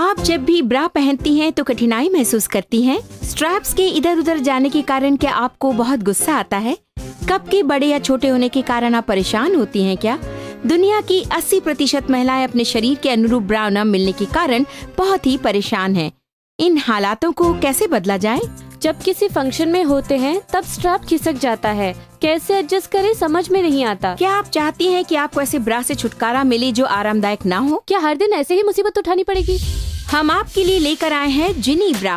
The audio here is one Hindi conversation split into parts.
आप जब भी ब्रा पहनती हैं तो कठिनाई महसूस करती हैं? स्ट्रैप्स के इधर उधर जाने के कारण क्या आपको बहुत गुस्सा आता है? कप के बड़े या छोटे होने के कारण आप परेशान होती हैं क्या? दुनिया की 80% महिलाएं अपने शरीर के अनुरूप ब्रा न मिलने के कारण बहुत ही परेशान हैं। इन हालातों को कैसे बदला जाए? जब किसी फंक्शन में होते हैं तब स्ट्रैप खिसक जाता है, कैसे एडजस्ट करें समझ में नहीं आता। क्या आप चाहती हैं कि आपको ऐसे ब्रा से छुटकारा मिले जो आरामदायक ना हो? क्या हर दिन ऐसे ही मुसीबत उठानी पड़ेगी? हम आपके लिए लेकर आए हैं जिनी ब्रा।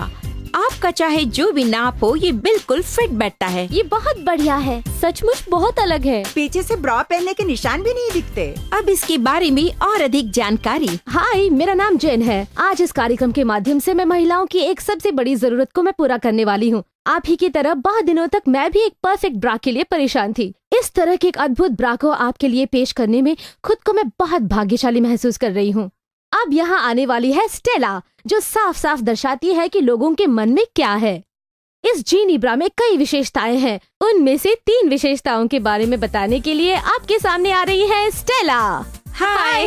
आपका चाहे जो भी नाप हो, ये बिल्कुल फिट बैठता है। ये बहुत बढ़िया है, सचमुच बहुत अलग है। पीछे से ब्रा पहनने के निशान भी नहीं दिखते। अब इसके बारे में और अधिक जानकारी। हाय, मेरा नाम जेन है। आज इस कार्यक्रम के माध्यम से मैं महिलाओं की एक सबसे बड़ी जरूरत को मैं पूरा करने वाली हूँ। आप ही की तरह बहुत दिनों तक मैं भी एक परफेक्ट ब्रा के लिए परेशान थी। इस तरह के एक अद्भुत ब्रा को आपके लिए पेश करने में खुद को मैं बहुत भाग्यशाली महसूस कर रही हूँ। अब यहाँ आने वाली है स्टेला, जो साफ साफ दर्शाती है कि लोगों के मन में क्या है। इस जीनी ब्रा में कई विशेषताएं हैं, उनमें से 3 विशेषताओं के बारे में बताने के लिए आपके सामने आ रही है स्टेला। Hi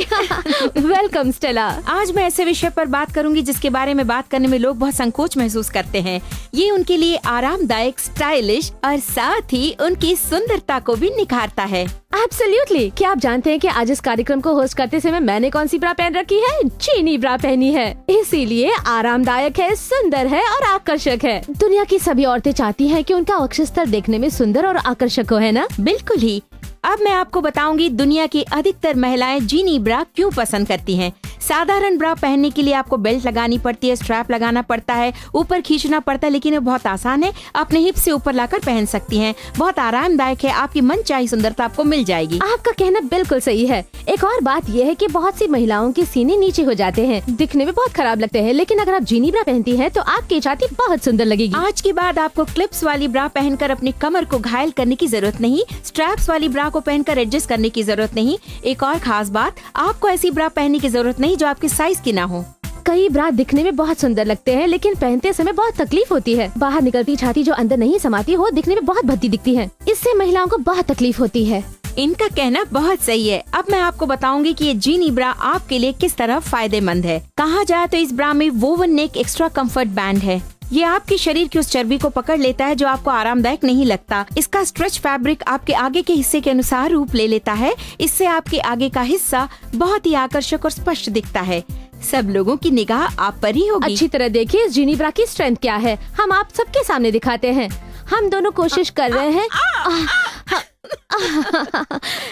welcome Stella. आज मैं ऐसे विषय पर बात करूंगी जिसके बारे में बात करने में लोग बहुत संकोच महसूस करते हैं। ये उनके लिए आरामदायक, स्टाइलिश और साथ ही उनकी सुंदरता को भी निखारता है। एब्सोल्युटली। क्या आप जानते हैं कि आज इस कार्यक्रम को होस्ट करते समय मैंने कौन सी ब्रा पहन रखी है? चीनी ब्रा पहनी है। इसीलिए आरामदायक है, सुंदर है और आकर्षक है। दुनिया की सभी औरतें चाहती हैं कि उनका वक्षस्थल देखने में सुंदर और आकर्षक हो, है ना? बिल्कुल ही। अब मैं आपको बताऊंगी दुनिया की अधिकतर महिलाएं जीनी ब्रा क्यों पसंद करती हैं। साधारण ब्रा पहनने के लिए आपको बेल्ट लगानी पड़ती है, स्ट्रैप लगाना पड़ता है, ऊपर खींचना पड़ता है, लेकिन ये बहुत आसान है। अपने हिप से ऊपर लाकर पहन सकती हैं। बहुत आरामदायक है, आपकी मनचाही सुंदरता आपको मिल जाएगी। आपका कहना बिल्कुल सही है। एक और बात यह है कि बहुत सी महिलाओं के सीने नीचे हो जाते हैं, दिखने में बहुत खराब लगते हैं, लेकिन अगर आप जीनी ब्रा पहनती हैं तो आपकी छाती बहुत सुंदर लगेगी। आज के बाद आपको क्लिप्स वाली ब्रा पहनकर अपनी कमर को घायल करने की जरूरत नहीं, स्ट्रैप्स वाली ब्रा को पहनकर एडजस्ट करने की जरूरत नहीं। एक और खास बात, आपको ऐसी ब्रा पहनने की जरूरत नहीं जो आपके साइज की ना हो। कई ब्रा दिखने में बहुत सुंदर लगते हैं, लेकिन पहनते समय बहुत तकलीफ होती है। बाहर निकलती छाती जो अंदर नहीं समाती हो, दिखने में बहुत भद्दी दिखती है। इससे महिलाओं को बहुत तकलीफ होती है। इनका कहना बहुत सही है। अब मैं आपको बताऊंगी कि ये जीनी ब्रा आपके लिए किस तरह फायदेमंद है। कहा जाए तो इस ब्रा में वोवन नेक एक्स्ट्रा कंफर्ट बैंड है। ये आपके शरीर की उस चर्बी को पकड़ लेता है जो आपको आरामदायक नहीं लगता। इसका स्ट्रेच फैब्रिक आपके आगे के हिस्से के अनुसार रूप ले लेता है। इससे आपके आगे का हिस्सा बहुत ही आकर्षक और स्पष्ट दिखता है। सब लोगों की निगाह आप पर ही होगी। अच्छी तरह देखिए इस जीनी ब्रा की स्ट्रेंथ क्या है। हम आप सबके सामने दिखाते हैं। हम दोनों कोशिश कर रहे हैं।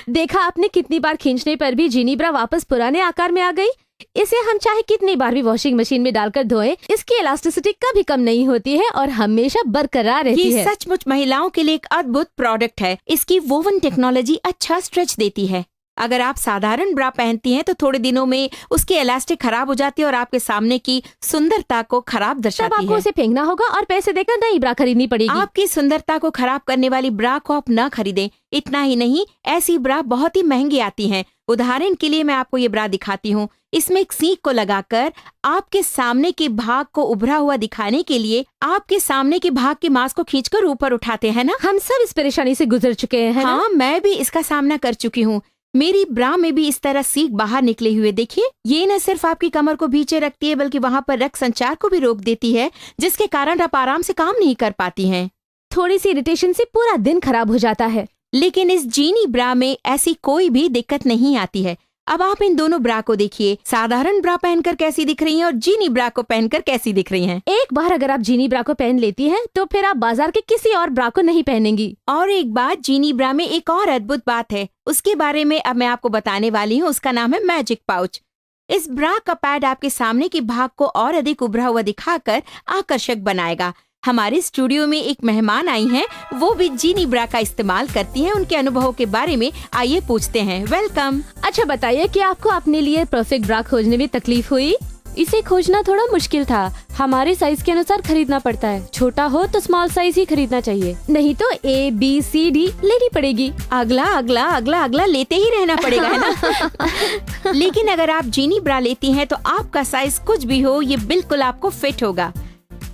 देखा आपने, कितनी बार खींचने पर भी जीनी ब्रा वापस पुराने आकार में आ गई। इसे हम चाहे कितनी बार भी वॉशिंग मशीन में डालकर धोएं, इसकी इलास्टिसिटी कभी कम नहीं होती है और हमेशा बरकरार रहती है। ये सचमुच महिलाओं के लिए एक अद्भुत प्रोडक्ट है। इसकी वोवन टेक्नोलॉजी अच्छा स्ट्रेच देती है। अगर आप साधारण ब्रा पहनती हैं तो थोड़े दिनों में उसकी इलास्टिक खराब हो जाती है और आपके सामने की सुंदरता को खराब दर्शाती है। तब आपको उसे फेंकना होगा और पैसे देकर नई ब्रा खरीदनी पड़ेगी। आपकी सुंदरता को खराब करने वाली ब्रा को आप न खरीदें। इतना ही नहीं, ऐसी ब्रा बहुत ही महंगी आती हैं। उदाहरण के लिए मैं आपको ये ब्रा दिखाती हूँ। इसमें एक सीख को लगाकर आपके सामने के भाग को उभरा हुआ दिखाने के लिए आपके सामने के भाग के मांस को खींचकर ऊपर उठाते हैं ना। हम सब इस परेशानी से गुजर चुके हैं। हाँ, मैं भी इसका सामना कर चुकी हूँ। मेरी ब्रा में भी इस तरह सीख बाहर निकले हुए देखिए। ये न सिर्फ आपकी कमर को भींचे रखती है बल्कि वहाँ पर रक्त संचार को भी रोक देती है, जिसके कारण आप आराम से काम नहीं कर पाती हैं। थोड़ी सी इरिटेशन से पूरा दिन खराब हो जाता है। लेकिन इस जीनी ब्रा में ऐसी कोई भी दिक्कत नहीं आती है। अब आप इन दोनों ब्रा को देखिए। साधारण ब्रा पहनकर कैसी दिख रही हैं और जीनी ब्रा को पहनकर कैसी दिख रही हैं। एक बार अगर आप जीनी ब्रा को पहन लेती हैं तो फिर आप बाजार के किसी और ब्रा को नहीं पहनेंगी। और एक बात, जीनी ब्रा में एक और अद्भुत बात है, उसके बारे में अब मैं आपको बताने वाली हूँ। उसका नाम है मैजिक पाउच। इस ब्रा का पैड आपके सामने के भाग को और अधिक उभरा हुआ दिखाकर आकर्षक बनाएगा। हमारे स्टूडियो में एक मेहमान आई हैं, वो भी जीनी ब्रा का इस्तेमाल करती हैं। उनके अनुभवों के बारे में आइए पूछते हैं। वेलकम। अच्छा बताइए कि आपको अपने लिए परफेक्ट ब्रा खोजने में तकलीफ हुई? इसे खोजना थोड़ा मुश्किल था। हमारे साइज के अनुसार खरीदना पड़ता है। छोटा हो तो स्मॉल साइज ही खरीदना चाहिए, नहीं तो ABCD लेनी पड़ेगी। अगला अगला अगला अगला लेते ही रहना पड़ेगा, है ना? लेकिन अगर आप जीनी ब्रा लेती हैं तो आपका साइज कुछ भी हो, ये बिल्कुल आपको फिट होगा।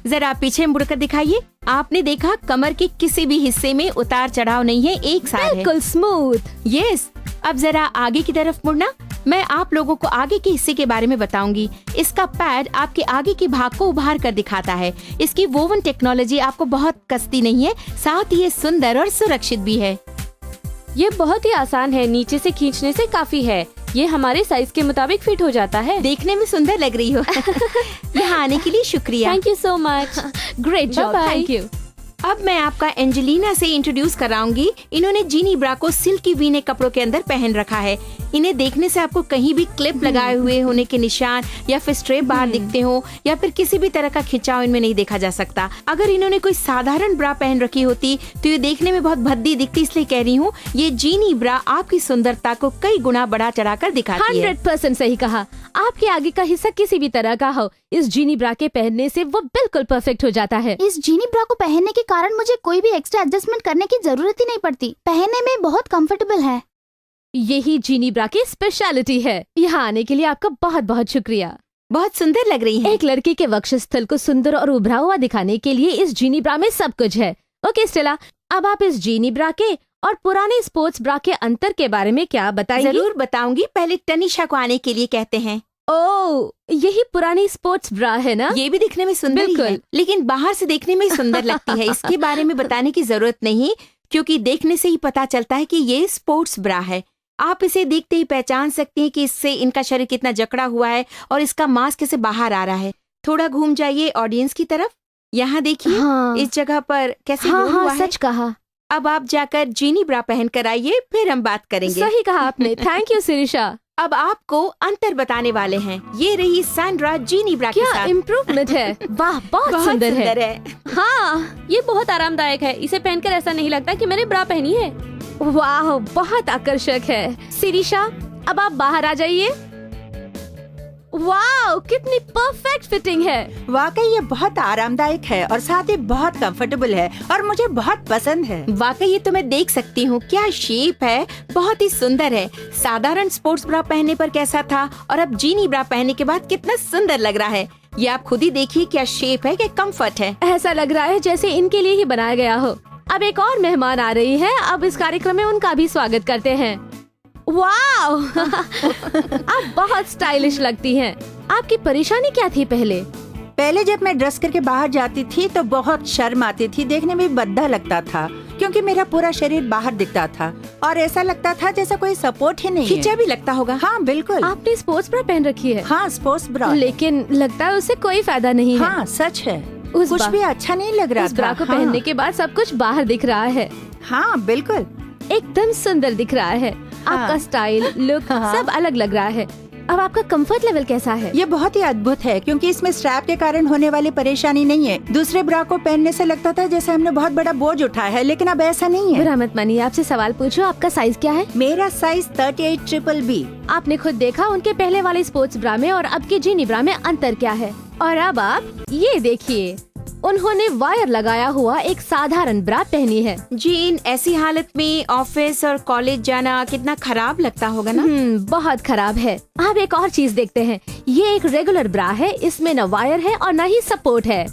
जरा पीछे मुड़कर दिखाइए। आपने देखा, कमर के किसी भी हिस्से में उतार चढ़ाव नहीं है, एक साथ है। बिल्कुल स्मूथ। यस। अब जरा आगे की तरफ मुड़ना। मैं आप लोगों को आगे के हिस्से के बारे में बताऊंगी। इसका पैड आपके आगे के भाग को उभार कर दिखाता है। इसकी वोवन टेक्नोलॉजी आपको बहुत कसती नहीं है, साथ ही ये सुंदर और सुरक्षित भी है। ये बहुत ही आसान है, नीचे से खींचने से काफी है। ये हमारे साइज के मुताबिक फिट हो जाता है। देखने में सुंदर लग रही हो। यहाँ आने के लिए शुक्रिया। Thank you so much. Great job, Bye-bye. Thank you. अब मैं आपका एंजेलिना से इंट्रोड्यूस कराऊंगी। इन्होंने जीनी ब्रा को सिल्की वीने कपड़ों के अंदर पहन रखा है। इन्हें देखने से आपको कहीं भी क्लिप लगाए हुए होने के निशान या फिर स्ट्रेप बाहर दिखते हो या फिर किसी भी तरह का खिंचाव इनमें नहीं देखा जा सकता। अगर इन्होंने कोई साधारण ब्रा पहन रखी होती तो ये देखने में बहुत भद्दी दिखती, इसलिए कह रही हूँ ये जीनी ब्रा आपकी सुंदरता को कई गुना बढ़ा चढ़ा कर दिखाती है। 100% सही कहा। आपके आगे का हिस्सा किसी भी तरह का हो, इस जीनी ब्रा के पहनने से वो बिल्कुल परफेक्ट हो जाता है। इस जीनी ब्रा को पहनने के कारण मुझे कोई भी एक्स्ट्रा एडजस्टमेंट करने की जरूरत ही नहीं पड़ती। पहनने में बहुत कंफर्टेबल है। यही जीनी ब्रा की स्पेशलिटी है। यहाँ आने के लिए आपका बहुत बहुत शुक्रिया। बहुत सुंदर लग रही है। एक लड़की के वक्षस्थल को सुंदर और उभरा हुआ दिखाने के लिए इस जीनी ब्रा में सब कुछ है। ओके स्टेला, अब आप इस जीनी ब्रा के और पुराने स्पोर्ट्स ब्रा के अंतर के बारे में क्या बताएंगी? जरूर बताऊंगी। पहले तनिषा को आने के लिए कहते हैं। ओह, यही पुरानी स्पोर्ट्स ब्रा है ना? ये भी दिखने में सुंदर ही है, बिल्कुल। लेकिन बाहर से देखने में ही सुंदर लगती है। इसके बारे में बताने की जरूरत नहीं, क्योंकि देखने से ही पता चलता है कि ये स्पोर्ट्स ब्रा है। आप इसे देखते ही पहचान सकते हैं कि इससे इनका शरीर कितना जकड़ा हुआ है और इसका मांस कैसे बाहर आ रहा है। थोड़ा घूम जाइए ऑडियंस की तरफ। यहाँ देखिए, हाँ, इस जगह पर कैसे हाँ, गोल हुआ हाँ, है। सच कहा। अब आप जाकर जीनी ब्रा पहन कर आइए, फिर हम बात करेंगे। सही कहा आपने। Thank you Shirisha. अब आपको अंतर बताने वाले हैं। ये रही सैंड्रा जीनी ब्रा के क्या साथ। इम्प्रूवमेंट है। वाह, बहुत सुंदर है। हाँ, ये बहुत आरामदायक है। इसे पहनकर ऐसा नहीं लगता कि मैंने ब्रा पहनी है। वाह, बहुत आकर्षक है। शिरीषा, अब आप बाहर आ जाइए। वाह, कितनी परफेक्ट फिटिंग है। वाकई ये बहुत आरामदायक है और साथ ही बहुत कंफर्टेबल है और मुझे बहुत पसंद है। वाकई ये तो मैं देख सकती हूँ। क्या शेप है, बहुत ही सुंदर है। साधारण स्पोर्ट्स ब्रा पहनने पर कैसा था और अब जीनी ब्रा पहनने के बाद कितना सुंदर लग रहा है। ये आप खुद ही देखिए, क्या शेप है, क्या कंफर्ट है। ऐसा लग रहा है जैसे इनके लिए ही बनाया गया हो। अब एक और मेहमान आ रही है। अब इस कार्यक्रम में उनका भी स्वागत करते हैं। वाह, आप बहुत स्टाइलिश लगती हैं। आपकी परेशानी क्या थी पहले? पहले जब मैं ड्रेस करके बाहर जाती थी तो बहुत शर्म आती थी, देखने में भद्दा लगता था क्योंकि मेरा पूरा शरीर बाहर दिखता था और ऐसा लगता था जैसा कोई सपोर्ट ही नहीं है। खिंचा भी लगता होगा। हाँ बिल्कुल। आपने स्पोर्ट्स ब्रा पहन रखी है। हाँ, स्पोर्ट्स ब्रा। लेकिन लगता है उससे कोई फायदा नहीं है। हाँ सच है, उस कुछ बा- भी अच्छा नहीं लग रहा उस ब्रा था। को पहनने के बाद सब कुछ बाहर दिख रहा है। हाँ बिल्कुल। एकदम सुंदर दिख रहा है। आपका स्टाइल, लुक हाँ। सब अलग लग रहा है। अब आपका कंफर्ट लेवल कैसा है? ये बहुत ही अद्भुत है क्योंकि इसमें स्ट्रैप के कारण होने वाली परेशानी नहीं है। दूसरे ब्रा को पहनने से लगता था जैसे हमने बहुत बड़ा बोझ उठाया है, लेकिन अब ऐसा नहीं है। बुरा मत मानिए, आपसे सवाल पूछो। आपका साइज क्या है? मेरा साइज 38BBB। आपने खुद देखा उनके पहले वाले स्पोर्ट्स ब्रा में और अब के जीनी ब्रा में अंतर क्या है। और अब आप ये देखिए, उन्होंने वायर लगाया हुआ एक साधारण ब्रा पहनी है। जी, इन ऐसी हालत में ऑफिस और कॉलेज जाना कितना खराब लगता होगा ना। बहुत खराब है। आप एक और चीज देखते हैं। ये एक रेगुलर ब्रा है, इसमें न वायर है और न ही सपोर्ट है।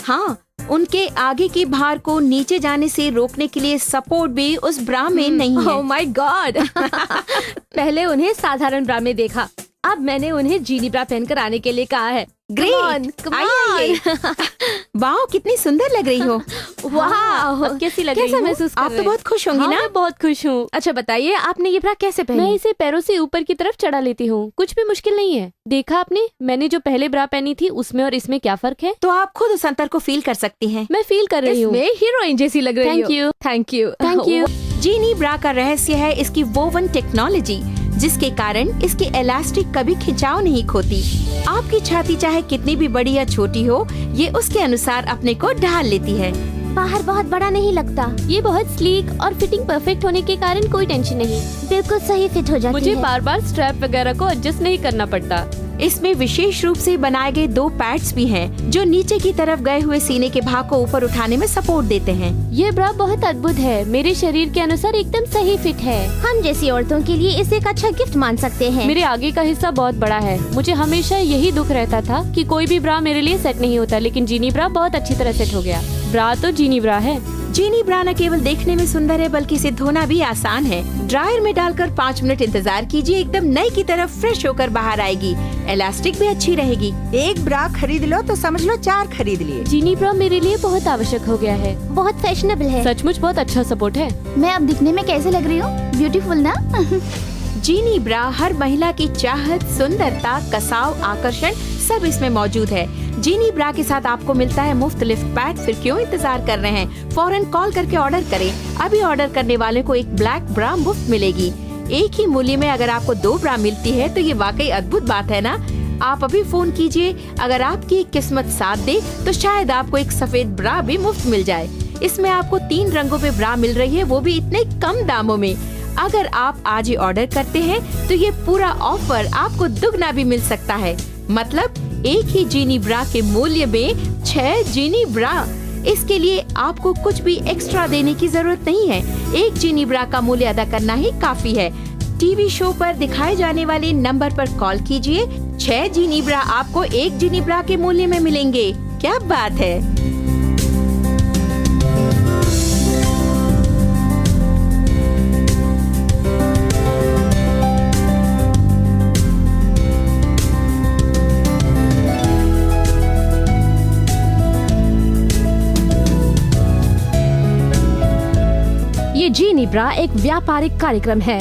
हाँ, उनके आगे के भार को नीचे जाने से रोकने के लिए सपोर्ट भी उस ब्रा में नहीं है। Oh my God. पहले उन्हें साधारण ब्रा में देखा, अब मैंने उन्हें जीनी ब्रा पहनकर आने के लिए कहा है। ग्रेट, आइए। वाह, कितनी सुंदर लग रही हो। वाह, कैसी लग रही कैसा हूँ? महसूस कर आप रहे तो हैं? बहुत खुश होंगी हाँ, ना। मैं बहुत खुश हूँ। अच्छा बताइए, आपने ये ब्रा कैसे मैं पहनी? इसे पैरों से ऊपर की तरफ चढ़ा लेती हूँ। कुछ भी मुश्किल नहीं है। देखा आपने, मैंने जो पहले ब्रा पहनी थी उसमें और इसमें क्या फर्क है? तो आप खुद उस अंतर को फील कर सकती हैं। मैं फील कर रही हूँ। इसमें हीरोइन जैसी लग रही Thank हो। you. Thank you. Thank you. जीनी ब्रा का रहस्य है इसकी वोवन टेक्नोलॉजी, जिसके कारण इसकी इलास्टिक कभी खिंचाव नहीं खोती। आपकी छाती चाहे कितनी भी बड़ी या छोटी हो, ये उसके अनुसार अपने को ढाल लेती है। बाहर बहुत बड़ा नहीं लगता। ये बहुत स्लीक और फिटिंग परफेक्ट होने के कारण कोई टेंशन नहीं। बिल्कुल सही फिट हो जाती मुझे है। बार बार स्ट्रैप वगैरह को एडजस्ट नहीं करना पड़ता। इसमें विशेष रूप से बनाए गए 2 पैड्स भी हैं, जो नीचे की तरफ गए हुए सीने के भाग को ऊपर उठाने में सपोर्ट देते हैं। ये ब्रा बहुत अद्भुत है। मेरे शरीर के अनुसार एकदम सही फिट है। हम जैसी औरतों के लिए इसे एक अच्छा गिफ्ट मान सकते हैं। मेरे आगे का हिस्सा बहुत बड़ा है। मुझे हमेशा यही दुख रहता था कि कोई भी ब्रा मेरे लिए सेट नहीं होता, लेकिन जीनी ब्रा बहुत अच्छी तरह सेट हो गया। ब्रा तो जीनी ब्रा है। जीनी ब्रा न केवल देखने में सुंदर है बल्कि इसे धोना भी आसान है। ड्रायर में डालकर 5 मिनट इंतजार कीजिए, एकदम नई की तरह फ्रेश होकर बाहर आएगी। इलास्टिक भी अच्छी रहेगी। एक ब्रा खरीद लो तो समझ लो 4 खरीद लिए। जीनी ब्रा मेरे लिए बहुत आवश्यक हो गया है। बहुत फैशनेबल है। सचमुच बहुत अच्छा सपोर्ट है। मैं अब दिखने में कैसे लग रही हूँ? ब्यूटीफुल ना? जीनी ब्रा हर महिला की चाहत, सुंदरता, कसाव, आकर्षण सब इसमें मौजूद है। जीनी ब्रा के साथ आपको मिलता है मुफ्त लिफ्ट पैड। फिर क्यों इंतजार कर रहे हैं, फौरन कॉल करके ऑर्डर करें। अभी ऑर्डर करने वाले को एक ब्लैक ब्रा मुफ्त मिलेगी। एक ही मूल्य में अगर आपको 2 ब्रा मिलती है तो ये वाकई अद्भुत बात है ना। आप अभी फोन कीजिए। अगर आपकी किस्मत साथ दे तो शायद आपको एक सफेद ब्रा भी मुफ्त मिल जाए। इसमें आपको 3 रंगों में ब्रा मिल रही है, वो भी इतने कम दामों में। अगर आप आज ही ऑर्डर करते हैं तो ये पूरा ऑफर आपको दुगना भी मिल सकता है। मतलब एक ही जीनी ब्रा के मूल्य में 6 जीनी ब्रा। इसके लिए आपको कुछ भी एक्स्ट्रा देने की जरूरत नहीं है। एक जीनी ब्रा का मूल्य अदा करना ही काफी है। टीवी शो पर दिखाए जाने वाले नंबर पर कॉल कीजिए। 6 जीनी ब्रा आपको 1 जीनी ब्रा के मूल्य में मिलेंगे। क्या बात है। ये जीनी ब्रा एक व्यापारिक कार्यक्रम है